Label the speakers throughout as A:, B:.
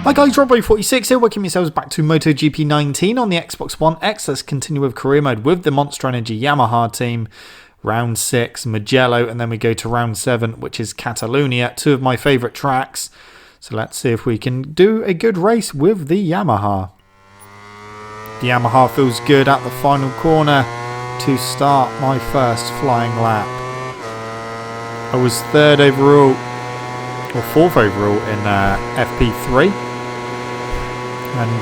A: Hi guys, Robbo46 here, welcome yourselves back to MotoGP 19 on the Xbox One X. Let's continue with career mode with the Monster Energy Yamaha team. Round 6, Mugello, and then we go to round 7, which is Catalunya, two of my favourite tracks. So let's see if we can do a good race with the Yamaha. The Yamaha feels good at the final corner to start my first flying lap. I was 3rd overall, or 4th overall in FP3. And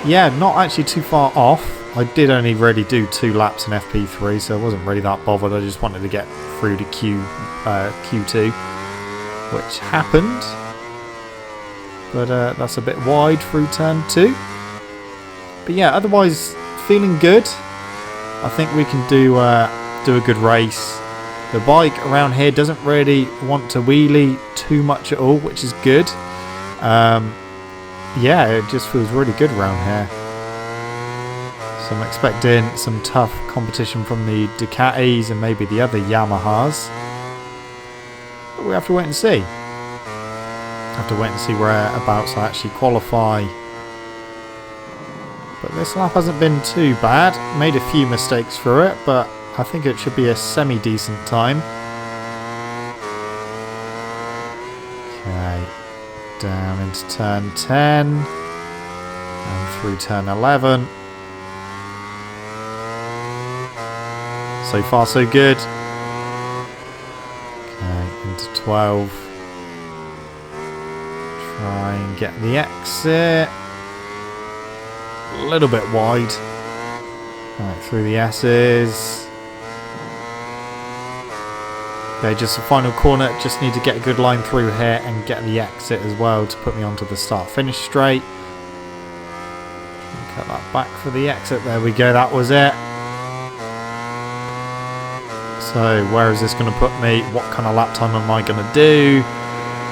A: yeah, not actually too far off. I did only really do 2 laps in FP3, so I wasn't really that bothered. I just wanted to get through to Q2, which happened. But that's a bit wide through turn 2. But yeah, otherwise feeling good. I think we can do a good race. The bike around here doesn't really want to wheelie too much at all, which is good. Yeah, it just feels really good around here. So I'm expecting some tough competition from the Ducatis and maybe the other Yamahas. But we have to wait and see. Have to wait and see whereabouts I actually qualify. But this lap hasn't been too bad. Made a few mistakes through it, but I think it should be a semi-decent time. Okay. Down into turn 10 and through turn 11. So far so good. Okay, into 12. Try and get the exit. A little bit wide. Right, through the S's. Okay, just the final corner. Just need to get a good line through here and get the exit as well to put me onto the start-finish straight. Cut that back for the exit. There we go. That was it. So where is this going to put me? What kind of lap time am I going to do?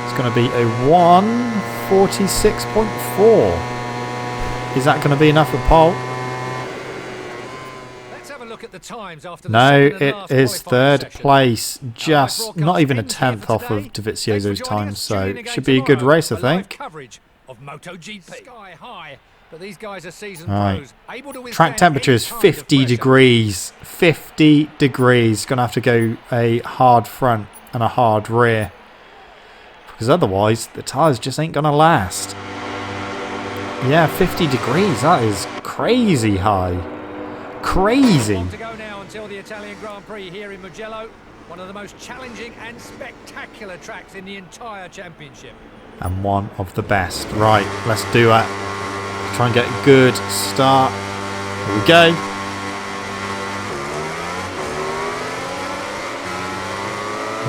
A: It's going to be a 1:46.4. Is that going to be enough for pole? No, it is 3rd place, just not even a 10th off of DEgITx's time, so it should be a good race, I think. Right. Track temperature is 50 degrees. 50 degrees. Gonna have to go a hard front and a hard rear, because otherwise the tyres just ain't gonna last. Yeah, 50 degrees. That is crazy high. Crazy.
B: To go now until the Italian Grand Prix here in Mugello, one of the most challenging and spectacular tracks in the entire championship.
A: And one of the best. Right, let's do it. Try and get a good start. Here we go.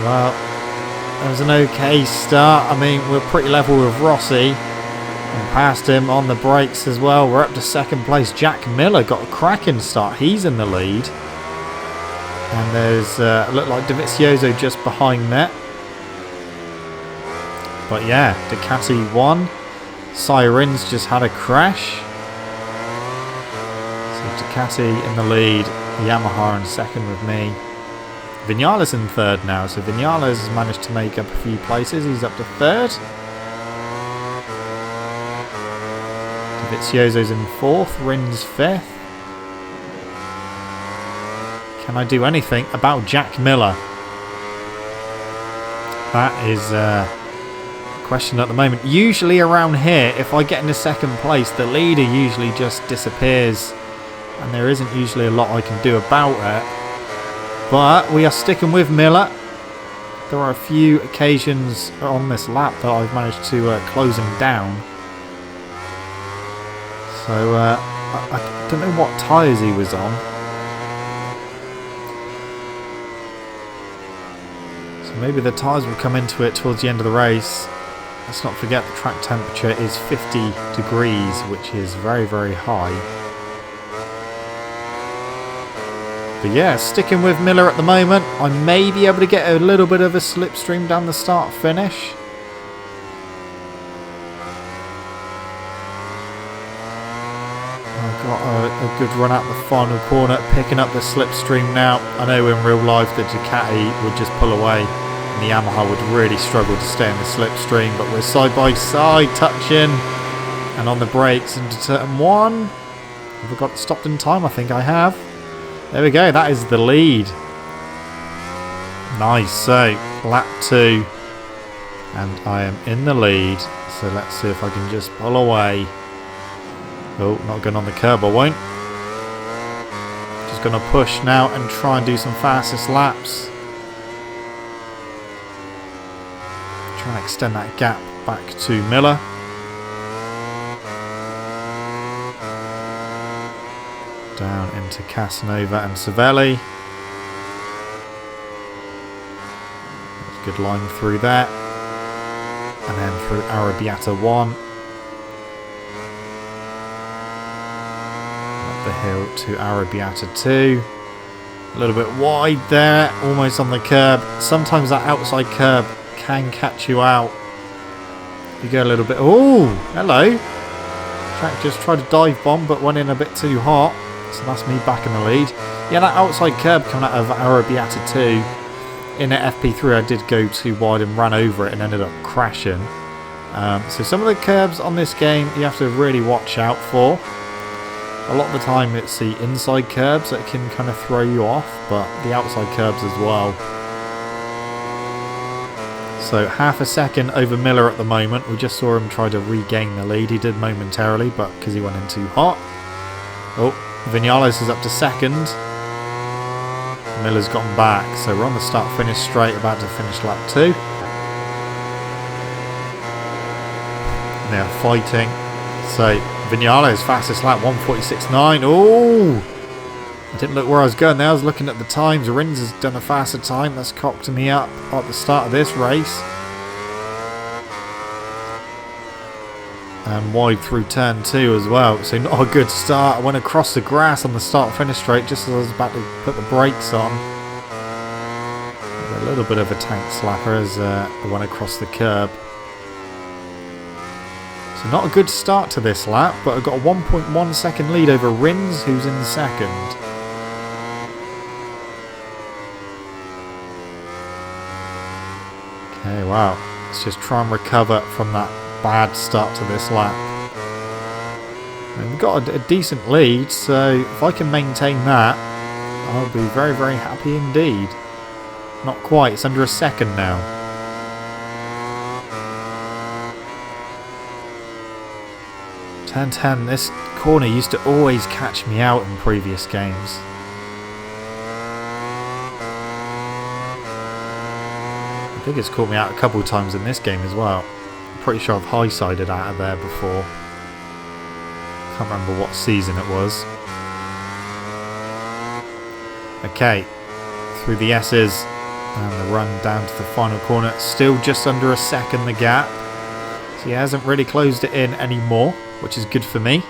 A: Well, that was an okay start. I mean, we're pretty level with Rossi. And past him on the brakes as well. We're up to 2nd place. Jack Miller got a cracking start. He's in the lead. And there's look like DeVizioso just behind that. But yeah, Ducati won. Sirens just had a crash. So Ducati in the lead. Yamaha in 2nd with me. Vinales in 3rd now. So Vinales has managed to make up a few places. He's up to 3rd. DeVizioso's in 4th, Rins 5th. Can I do anything about Jack Miller? That is a question at the moment. Usually around here, if I get into 2nd place, the leader usually just disappears. And there isn't usually a lot I can do about it. But we are sticking with Miller. There are a few occasions on this lap that I've managed to close him down. So, I don't know what tyres he was on. So maybe the tyres will come into it towards the end of the race. Let's not forget the track temperature is 50 degrees, which is very, very high. But yeah, sticking with Miller at the moment. I may be able to get a little bit of a slipstream down the start-finish. Got a good run out the final corner, picking up the slipstream now. I know in real life the Ducati would just pull away. And the Yamaha would really struggle to stay in the slipstream, but we're side by side, touching. And on the brakes into turn 1. Have I got stopped in time? I think I have. There we go, that is the lead. Nice, so lap 2. And I am in the lead. So let's see if I can just pull away. Oh, not going on the curb, I won't. Just going to push now and try and do some fastest laps. Try and extend that gap back to Miller. Down into Casanova and Savelli. Good line through there. And then through Arrabbiata 1. Up the hill to Arrabbiata 2. A little bit wide there, almost on the curb. Sometimes that outside curb can catch you out. You go a little bit... Oh, hello. Track just tried to dive bomb, but went in a bit too hot. So that's me back in the lead. Yeah, that outside curb coming out of Arrabbiata 2. In at FP3 I did go too wide and ran over it and ended up crashing. So some of the curbs on this game you have to really watch out for. A lot of the time it's the inside curbs that can kind of throw you off, but the outside curbs as well. So half a second over Miller at the moment. We just saw him try to regain the lead. He did momentarily, but because he went in too hot. Oh, Vinales is up to second. Miller's gotten back, so we're on the start-finish straight, about to finish lap 2. And they are fighting. So Vinales fastest lap 1:46.9. Oh, I didn't look where I was going there. I was looking at the times. Rins has done a faster time. That's cocked me up at the start of this race. And wide through turn 2 as well, so not a good start. I went across the grass on the start-finish straight just as I was about to put the brakes on. A little bit of a tank slapper as I went across the curb. So not a good start to this lap, but I've got a 1.1 second lead over Rins, who's in second. Okay, wow. Let's just try and recover from that bad start to this lap. And we've got a decent lead, so if I can maintain that, I'll be very, very happy indeed. Not quite, it's under a second now. Turn 10, this corner used to always catch me out in previous games. I think it's caught me out a couple of times in this game as well. Pretty sure I've high-sided out of there before. Can't remember what season it was. Okay, through the S's and the run down to the final corner. Still just under a second the gap. So he hasn't really closed it in anymore, which is good for me.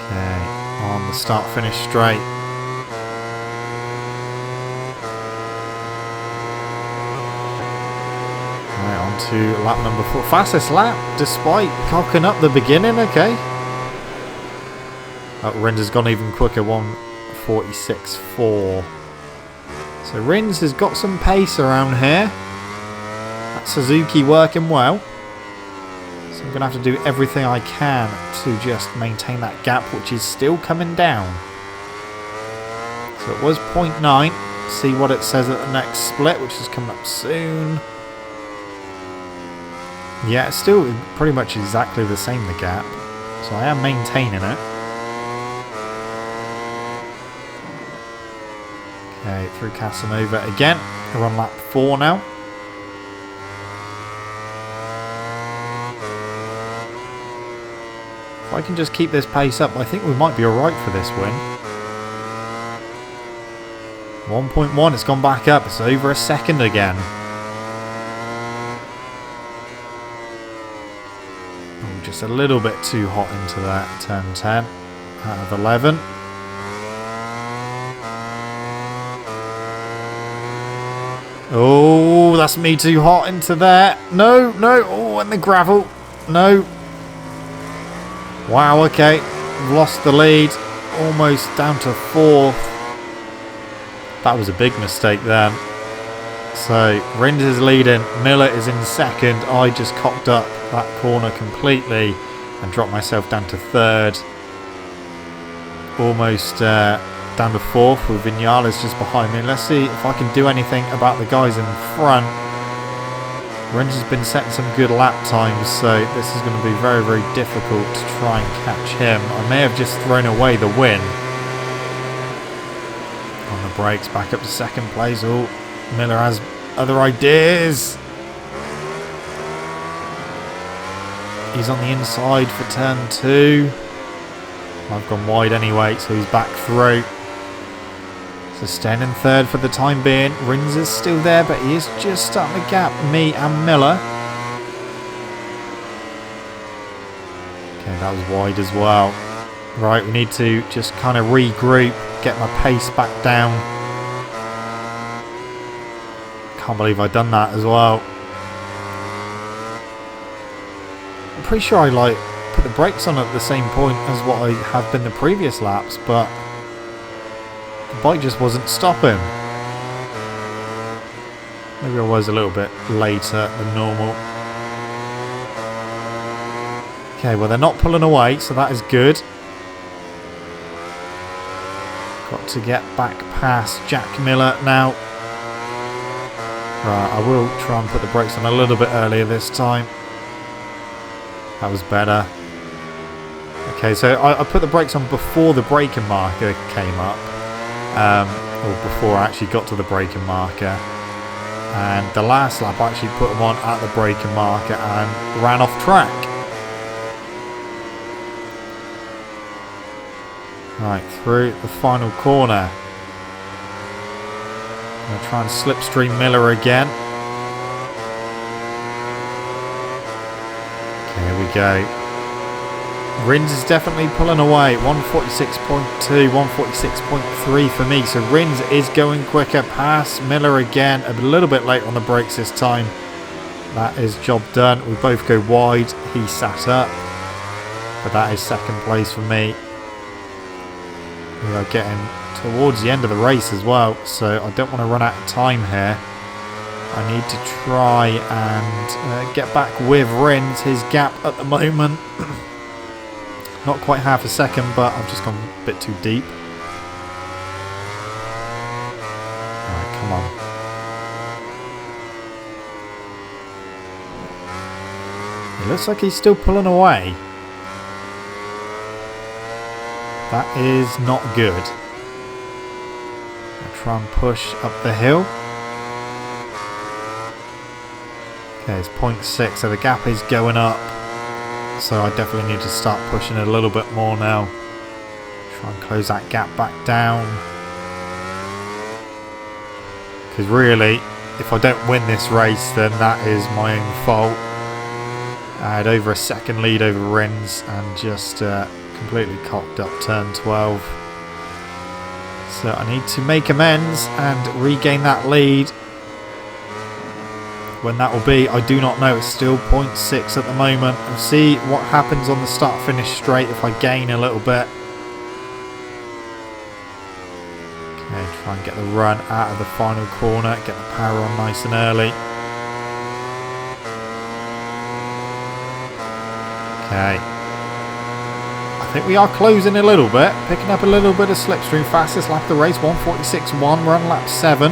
A: Okay, on the start-finish straight. To lap number 4. Fastest lap, despite cocking up the beginning, okay. Rins has gone even quicker, 1:46.4. So Rins has got some pace around here. That Suzuki working well. So I'm going to have to do everything I can to just maintain that gap, which is still coming down. So it was 0.9. See what it says at the next split, which is coming up soon. Yeah, it's still pretty much exactly the same, the gap. So I am maintaining it. Okay, through Casanova again. We're on lap 4 now. If I can just keep this pace up, I think we might be alright for this win. 1.1, it's gone back up. It's over a second again. Just a little bit too hot into that turn 10 out of 11. Oh, that's me too hot into there. No, no. Oh, and the gravel. No. Wow, okay. Lost the lead. Almost down to 4th. That was a big mistake then. So Rins is leading, Miller is in second. I just cocked up that corner completely and dropped myself down to third. Almost down to fourth with Vinales just behind me. Let's see if I can do anything about the guys in front. Rins has been setting some good lap times, so this is going to be very, very difficult to try and catch him. I may have just thrown away the win. On the brakes, back up to second place. Oh, Miller has other ideas. He's on the inside for turn 2. I've gone wide anyway, so he's back through. So staying in third for the time being. Rins is still there, but he is just starting to gap me and Miller. Okay, that was wide as well. Right, we need to just kind of regroup, get my pace back down. Can't believe I've done that as well. I'm pretty sure I put the brakes on at the same point as what I have been the previous laps, but the bike just wasn't stopping. Maybe I was a little bit later than normal. Okay, well they're not pulling away, so that is good. Got to get back past Jack Miller now. Right, I will try and put the brakes on a little bit earlier this time. That was better. Okay, so I put the brakes on before the braking marker came up. Or before I actually got to the braking marker. And the last lap I actually put them on at the braking marker and ran off track. Right, through the final corner. I'm going to try and slipstream Miller again. Okay, here we go. Rins is definitely pulling away. 146.2, 146.3 for me. So Rins is going quicker. Past Miller again. A little bit late on the brakes this time. That is job done. We both go wide. He sat up. But that is second place for me. We are getting towards the end of the race as well. So I don't want to run out of time here. I need to try and get back with Rins. His gap at the moment. Not quite half a second, but I've just gone a bit too deep. Alright, come on. It looks like he's still pulling away. That is not good. I'll try and push up the hill. Okay, it's 0.6, so the gap is going up. So I definitely need to start pushing it a little bit more now. Try and close that gap back down. Because really, if I don't win this race, then that is my own fault. I had over a second lead over Rins and just completely cocked up turn 12. So I need to make amends and regain that lead. When that will be, I do not know. It's still 0.6 at the moment. We'll see what happens on the start-finish straight if I gain a little bit. Okay, try and get the run out of the final corner. Get the power on nice and early. Okay. I think we are closing a little bit. Picking up a little bit of slipstream. Fastest lap of the race, 146.1. We're on lap 7.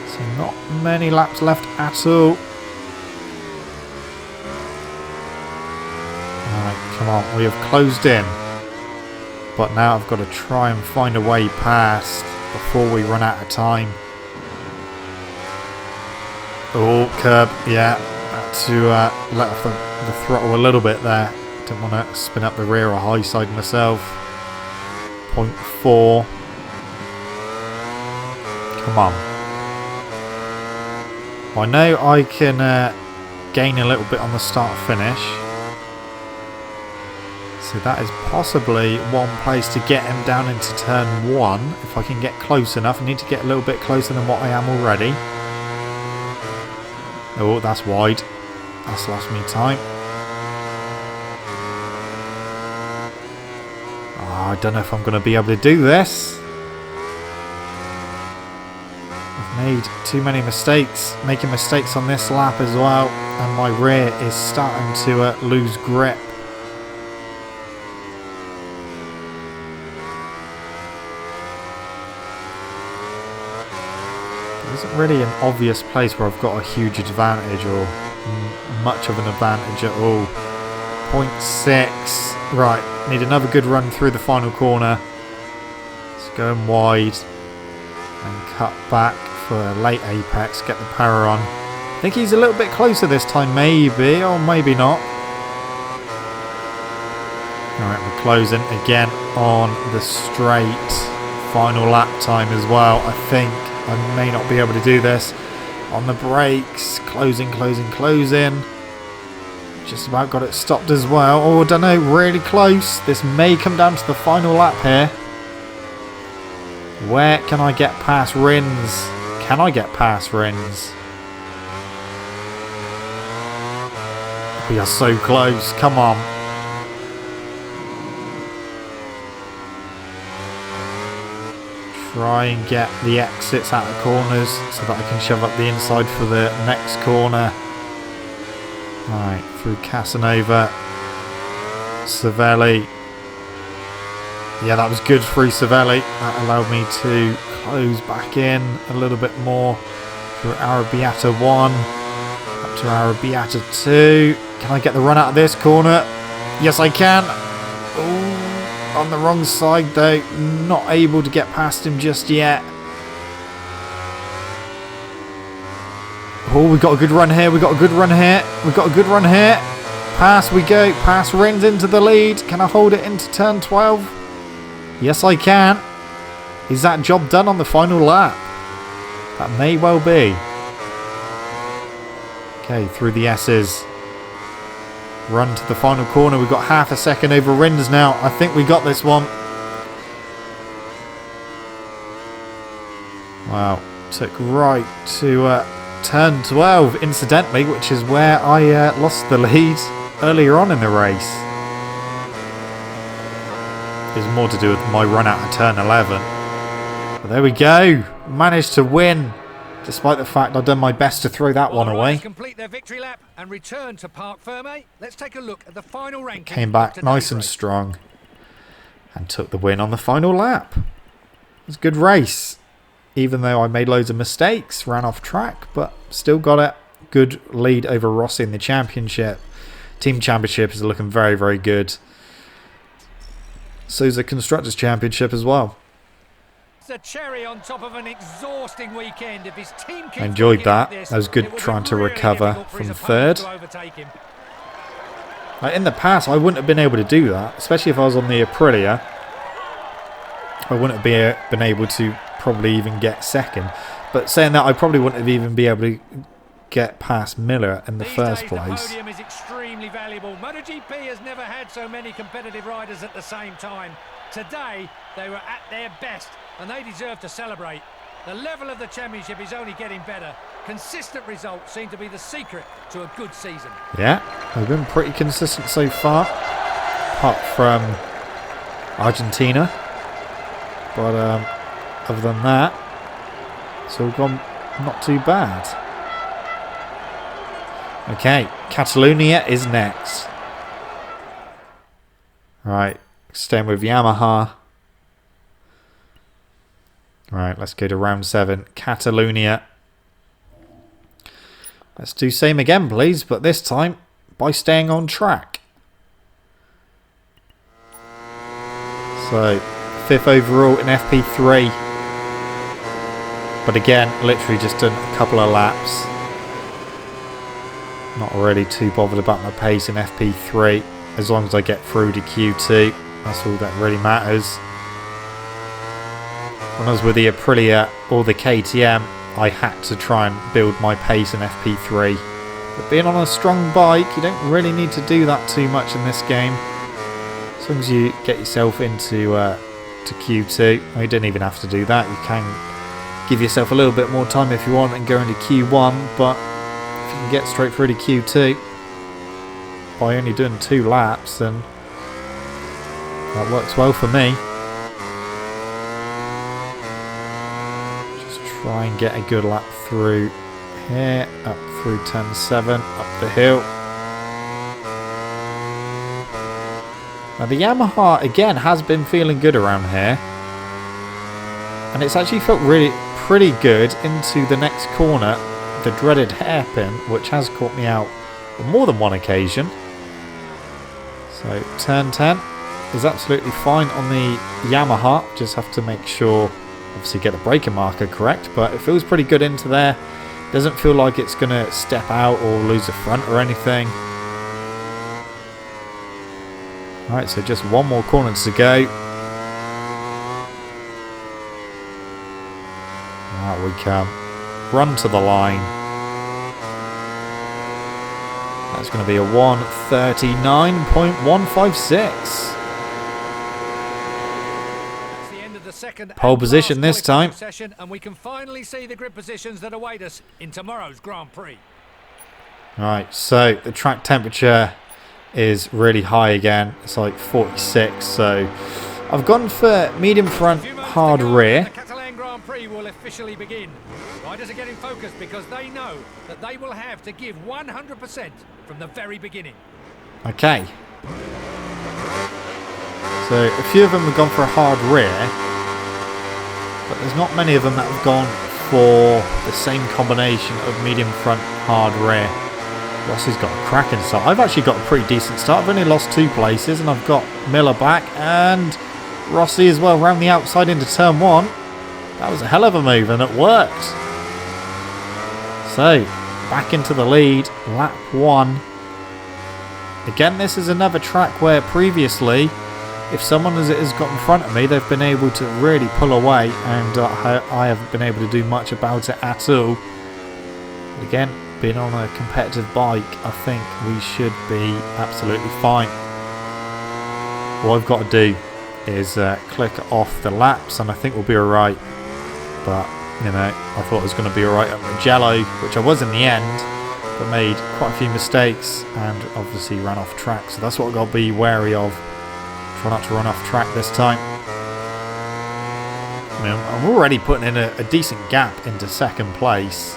A: So not many laps left at all. Alright, come on. We have closed in. But now I've got to try and find a way past before we run out of time. Oh, curb. Yeah. Had to let off the throttle a little bit there. Didn't want to spin up the rear or high side myself. 0.4. Come on. I know I can gain a little bit on the start finish. So that is possibly one place to get him down into turn 1. If I can get close enough. I need to get a little bit closer than what I am already. Oh, that's wide. That's lost me time. Oh, I don't know if I'm going to be able to do this. Made too many mistakes, making mistakes on this lap as well, and my rear is starting to lose grip. There isn't really an obvious place where I've got a huge advantage or much of an advantage at all. 0.6. Right, need another good run through the final corner. It's going wide and cut back for a late apex, get the power on. I think he's a little bit closer this time, maybe, or maybe not. Alright, we're closing again on the straight. Final lap time as well. I think I may not be able to do this. On the brakes, closing. Just about got it stopped as well. Oh, I don't know, really close. This may come down to the final lap here. Where can I get past Rins? Can I get past Rins? We are so close. Come on. Try and get the exits out of corners so that I can shove up the inside for the next corner. Right, through Casanova. Savelli. Yeah, that was good through Savelli. That allowed me to close back in a little bit more through Arrabbiata 1 up to Arrabbiata 2. Can I get the run out of this corner? Yes, I can. Ooh, on the wrong side though. Not able to get past him just yet. Oh, we got a good run here. Pass we go. Pass Rins into the lead. Can I hold it into turn 12? Yes, I can. Is that job done on the final lap? That may well be. Okay, through the S's. Run to the final corner. We've got half a second over Rins now. I think we got this one. Wow. Took right to turn 12, incidentally, which is where I lost the lead earlier on in the race. There's more to do with my run out of turn 11. But there we go. Managed to win, despite the fact I've done my best to throw that one away.
B: Complete their victory lap and return to Parc Ferme. Let's take a look at the final ranking.
A: Came back nice and strong and took the win on the final lap. It was a good race, even though I made loads of mistakes, ran off track, but still got it. Good lead over Rossi in the championship. Team championship is looking very, very good. So is the Constructors' Championship as well.
B: It's a cherry on top of an exhausting weekend. If his team
A: I enjoyed that. That was good trying to recover from third. Like in the past, I wouldn't have been able to do that, especially if I was on the Aprilia. I wouldn't have been able to probably even get second. But saying that, I probably wouldn't have even been able to get past Miller in the first place.
B: The podium is extremely valuable. MotoGP has never had so many competitive riders at the same time. Today, they were at their best, and they deserve to celebrate. The level of the championship is only getting better. Consistent results seem to be the secret to a good season. Yeah,
A: they've been pretty consistent so far, apart from Argentina. But other than that, it's all gone not too bad. Okay, Catalunya is next. Right, staying with Yamaha. Right, let's go to round 7. Catalunya. Let's do same again, please, but this time by staying on track. So, 5th overall in FP3. But again, literally just done a couple of laps. Not really too bothered about my pace in FP3. As long as I get through to Q2. That's all that really matters. When I was with the Aprilia or the KTM, I had to try and build my pace in FP3. But being on a strong bike, you don't really need to do that too much in this game. As long as you get yourself into to Q2. You don't even have to do that. You can give yourself a little bit more time if you want and go into Q1. But if you can get straight through to Q2 by only doing 2 laps, then that works well for me. Try and get a good lap through here, up through turn 7, up the hill. Now the Yamaha again has been feeling good around here, and it's actually felt really pretty good into the next corner, the dreaded hairpin, which has caught me out on more than one occasion. So turn 10 is absolutely fine on the Yamaha, just have to make sure, obviously get the braking marker correct, but it feels pretty good into there. Doesn't feel like it's going to step out or lose the front or anything. Alright, so just one more corner to go. Out we come. Run to the line. That's going to be a 1:39.156. Pole position this time.
B: And we can finally see the grid positions that await us in tomorrow's Grand Prix.
A: Alright, so the track temperature is really high again. It's like 46, so I've gone for medium front, hard rear.
B: The Catalan Grand Prix will officially begin. Riders are getting focused because they know that they will have to give 100% from the very beginning.
A: Okay. So a few of them have gone for a hard rear, but there's not many of them that have gone for the same combination of medium front, hard rear. Rossi's got a cracking start. I've actually got a pretty decent start. I've only lost 2 places, and I've got Miller back and Rossi as well round the outside into turn 1. That was a hell of a move, and it worked. So back into the lead, lap 1. Again, this is another track where previously, if someone has got in front of me, they've been able to really pull away, and I haven't been able to do much about it at all. But again, being on a competitive bike, I think we should be absolutely fine. What I've got to do is click off the laps, and I think we'll be alright. But, you know, I thought it was going to be alright at Mugello, which I was in the end, but made quite a few mistakes and obviously ran off track. So that's what I've got to be wary of. Try not to run off track this time. I mean, I'm already putting in a decent gap into second place.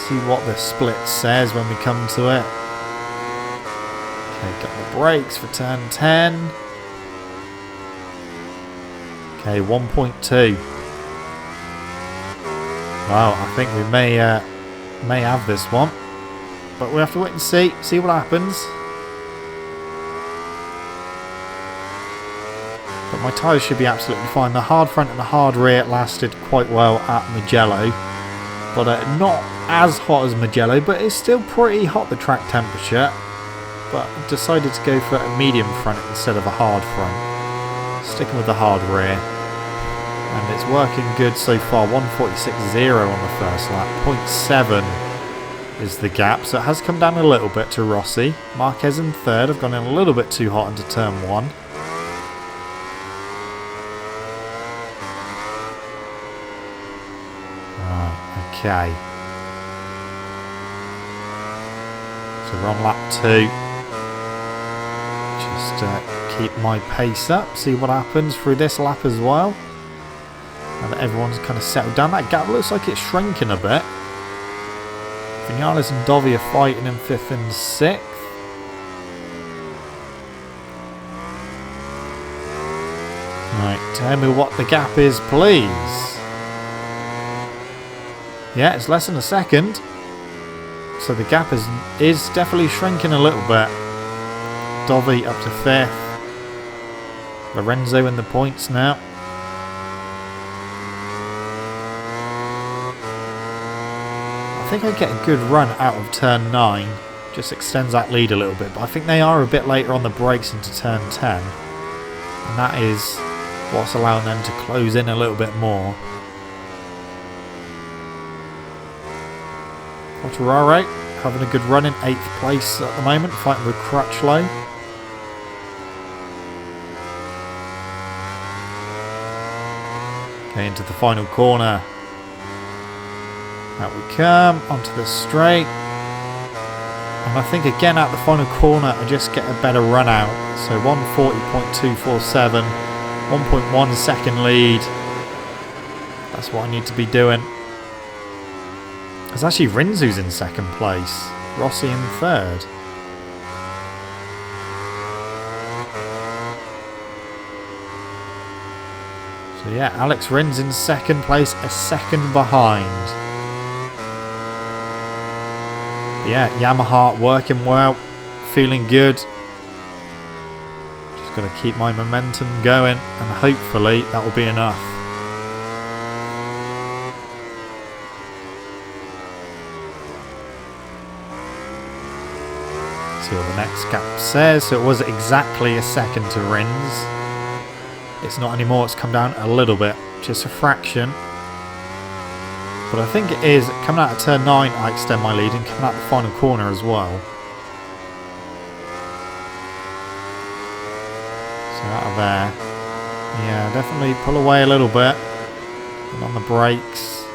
A: See what the split says when we come to it. Okay, got the brakes for turn 10. Okay, 1.2. Wow, I think we may have this one, but we have to wait and see what happens. But my tyres should be absolutely fine. The hard front and the hard rear lasted quite well at Mugello, but not as hot as Mugello, but it's still pretty hot, the track temperature. But I decided to go for a medium front instead of a hard front, sticking with the hard rear, and it's working good so far. 1:46.0 on the first lap. 0.7 is the gap, so it has come down a little bit to Rossi. Marquez in third. I've gone in a little bit too hot into turn 1. Okay. So we're on lap 2. Just keep my pace up, see what happens through this lap as well. Now that everyone's kind of settled down, that gap looks like it's shrinking a bit. Vinales and Dovi are fighting in 5th and 6th. Right, tell me what the gap is, please. Yeah, it's less than a second. So the gap is definitely shrinking a little bit. Dovi up to 5th. Lorenzo in the points now. I think I get a good run out of turn 9. Just extends that lead a little bit. But I think they are a bit later on the brakes into turn 10. And that is what's allowing them to close in a little bit more. Quartararo having a good run in 8th place at the moment, fighting with Crutchlow. Okay, into the final corner. Out we come, onto the straight. And I think again at the final corner I just get a better run out. So 1:40.247, 1.1 second lead. That's what I need to be doing. It's actually Rinzu's in second place. Rossi in third. So yeah, Alex Rins in second place, a second behind. Yeah, Yamaha working well, feeling good. Just got to keep my momentum going, and hopefully that will be enough. See what the next gap says. So it was exactly a second to Rins. It's not anymore, it's come down a little bit, just a fraction. But I think it is, coming out of turn 9 I extend my lead, and coming out the final corner as well. So out of there. Yeah, definitely pull away a little bit. And on the brakes.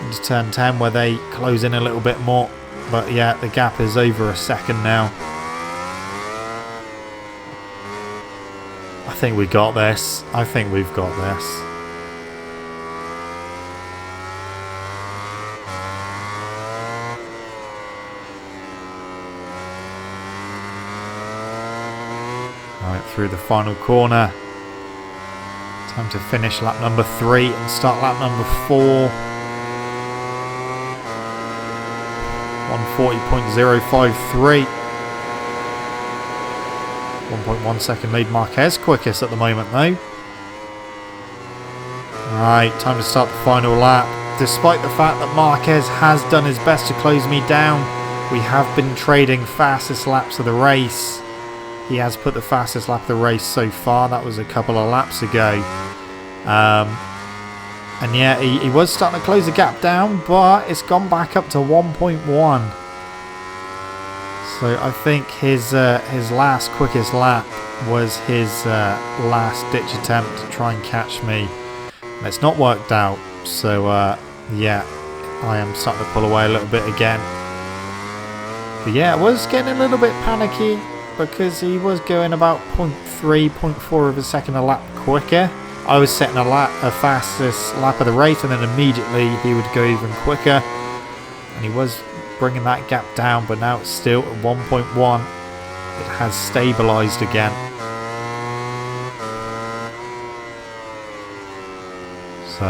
A: Into turn 10 where they close in a little bit more. But yeah, the gap is over a second now. I think we got this. I think we've got this. Right, through the final corner. Time to finish lap number 3 and start lap number 4. 140.053. 1.1 second lead. Marquez quickest at the moment though. Right, time to start the final lap. Despite the fact that Marquez has done his best to close me down, we have been trading fastest laps of the race. He has put the fastest lap of the race so far. That was a couple of laps ago. And yeah, he was starting to close the gap down, but it's gone back up to 1.1. So I think his last quickest lap was his last ditch attempt to try and catch me. And it's not worked out. So yeah, I am starting to pull away a little bit again. But yeah, I was getting a little bit panicky because he was going about 0.3, 0.4 of a second a lap quicker. I was setting a fastest lap of the race, and then immediately he would go even quicker. And he was bringing that gap down, but now it's still at 1.1. It has stabilised again. So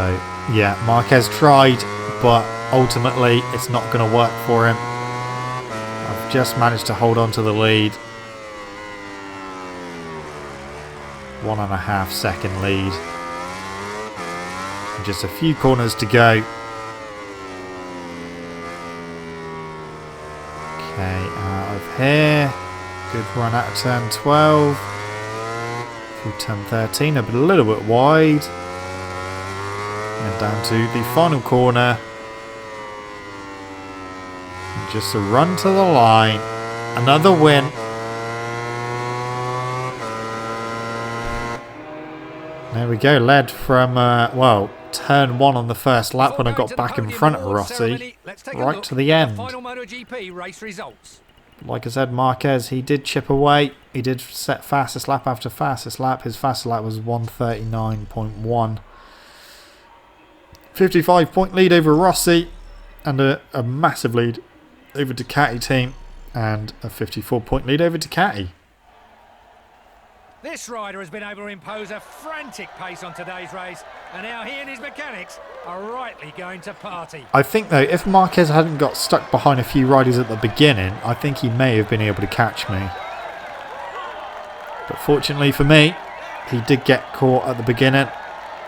A: yeah, Marquez tried, but ultimately it's not going to work for him. I've just managed to hold on to the lead. 1.5 second lead. And just a few corners to go. Okay, out of here. Good run out of turn 12. Through turn 13, a little bit wide. And down to the final corner. And just a run to the line. Another win. There we go, led from, well, turn 1 on the first lap when I got back in front of Rossi, right to the end. Like I said, Marquez, he did chip away. He did set fastest lap after fastest lap. His fastest lap was 1:39.1. 55-point lead over Rossi, and a massive lead over Ducati team, and a 54-point lead over Ducati.
B: This rider has been able to impose a frantic pace on today's race, and now he and his mechanics are rightly going to party.
A: I think though, if Marquez hadn't got stuck behind a few riders at the beginning, I think he may have been able to catch me. But fortunately for me, he did get caught at the beginning,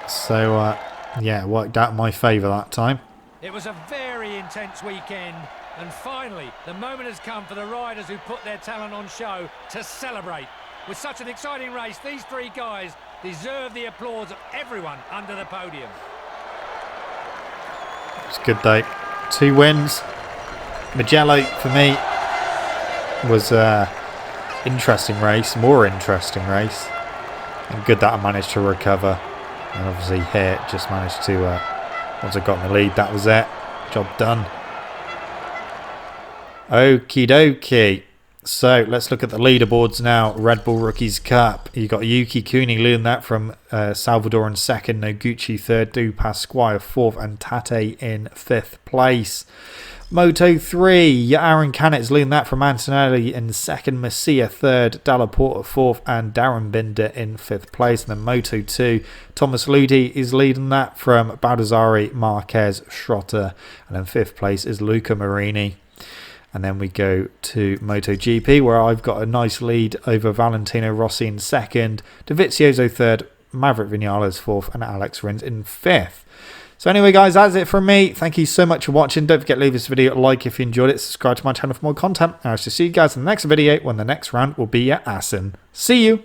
A: so yeah, it worked out in my favour that time.
B: It was a very intense weekend, and finally the moment has come for the riders who put their talent on show to celebrate. With such an exciting race, these three guys deserve the applause of everyone under the podium.
A: It's a good day. 2 wins. Mugello, for me, was an interesting race, more interesting race. And good that I managed to recover. And obviously here, just managed to, once I got in the lead, that was it. Job done. Okie dokie. So let's look at the leaderboards now. Red Bull Rookies Cup. You got Yuki Cooney leading that from Salvador in second, Noguchi third, Dupas Squire fourth, and Tate in fifth place. Moto 3, Aaron Cannett's leading that from Antonelli in second, Messia third, Dalla Porta fourth, and Darren Binder in fifth place. And then Moto 2, Thomas Ludi is leading that from Baldassari, Marquez, Schrotter, and in fifth place is Luca Marini. And then we go to MotoGP, where I've got a nice lead over Valentino Rossi in second, Dovizioso third, Maverick Vinales fourth, and Alex Rins in fifth. So anyway, guys, that's it from me. Thank you so much for watching. Don't forget to leave this video a like if you enjoyed it. Subscribe to my channel for more content. And I shall see you guys in the next video when the next round will be at Assen. See you!